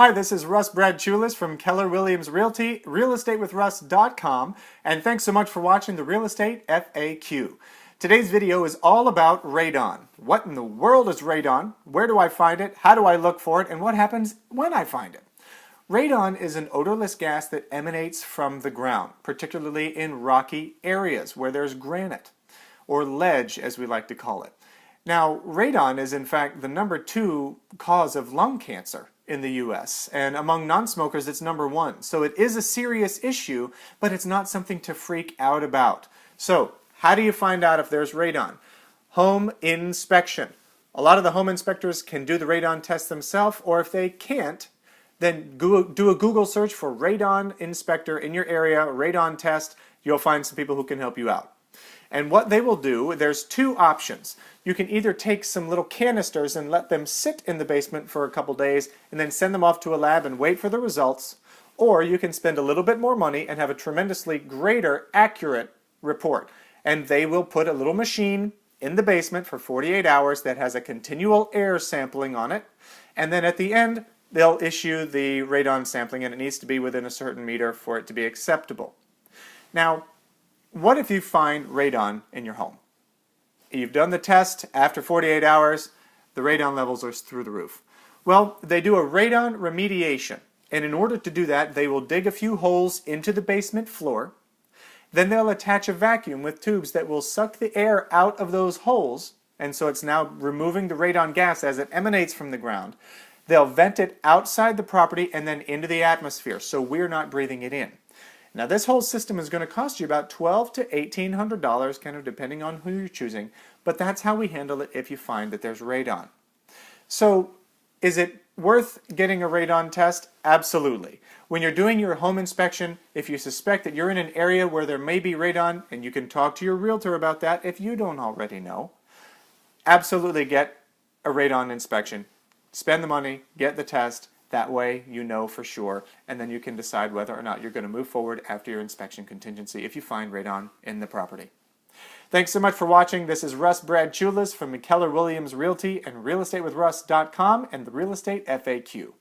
Hi, this is Russ Bradchulis from Keller Williams Realty, realestatewithruss.com, and thanks so much for watching the Real Estate FAQ. Today's video is all about radon. What in the world is radon? Where do I find it? How do I look for it? And what happens when I find it? Radon is an odorless gas that emanates from the ground, particularly in rocky areas where there's granite, or ledge as we like to call it. Now, radon is in fact the #2 cause of lung cancer in the U.S., and among non-smokers it's #1. So it is a serious issue, but it's not something to freak out about. So, how do you find out if there's radon? Home inspection. A lot of the home inspectors can do the radon test themselves, or if they can't, then do a Google search for radon inspector in your area, radon test. You'll find some people who can help you out. And what they will do, there's two options. You can either take some little canisters and let them sit in the basement for a couple days and then send them off to a lab and wait for the results, or you can spend a little bit more money and have a tremendously greater accurate report. And they will put a little machine in the basement for 48 hours that has a continual air sampling on it, and then at the end they'll issue the radon sampling, and it needs to be within a certain meter for it to be acceptable. Now, what if you find radon in your home? You've done the test, after 48 hours, the radon levels are through the roof. Well, they do a radon remediation, and in order to do that, they will dig a few holes into the basement floor. Then they'll attach a vacuum with tubes that will suck the air out of those holes, and so it's now removing the radon gas as it emanates from the ground. They'll vent it outside the property and then into the atmosphere, so we're not breathing it in. Now this whole system is going to cost you about $1,200 to $1,800, kind of depending on who you're choosing, but that's how we handle it if you find that there's radon. So is it worth getting a radon test? Absolutely. When you're doing your home inspection, if you suspect that you're in an area where there may be radon, and you can talk to your realtor about that if you don't already know, absolutely get a radon inspection. Spend the money, get the test. That way you know for sure, and then you can decide whether or not you're going to move forward after your inspection contingency if you find radon in the property. Thanks so much for watching. This is Russ Bradchulis from Keller Williams Realty and realestatewithruss.com and the Real Estate FAQ.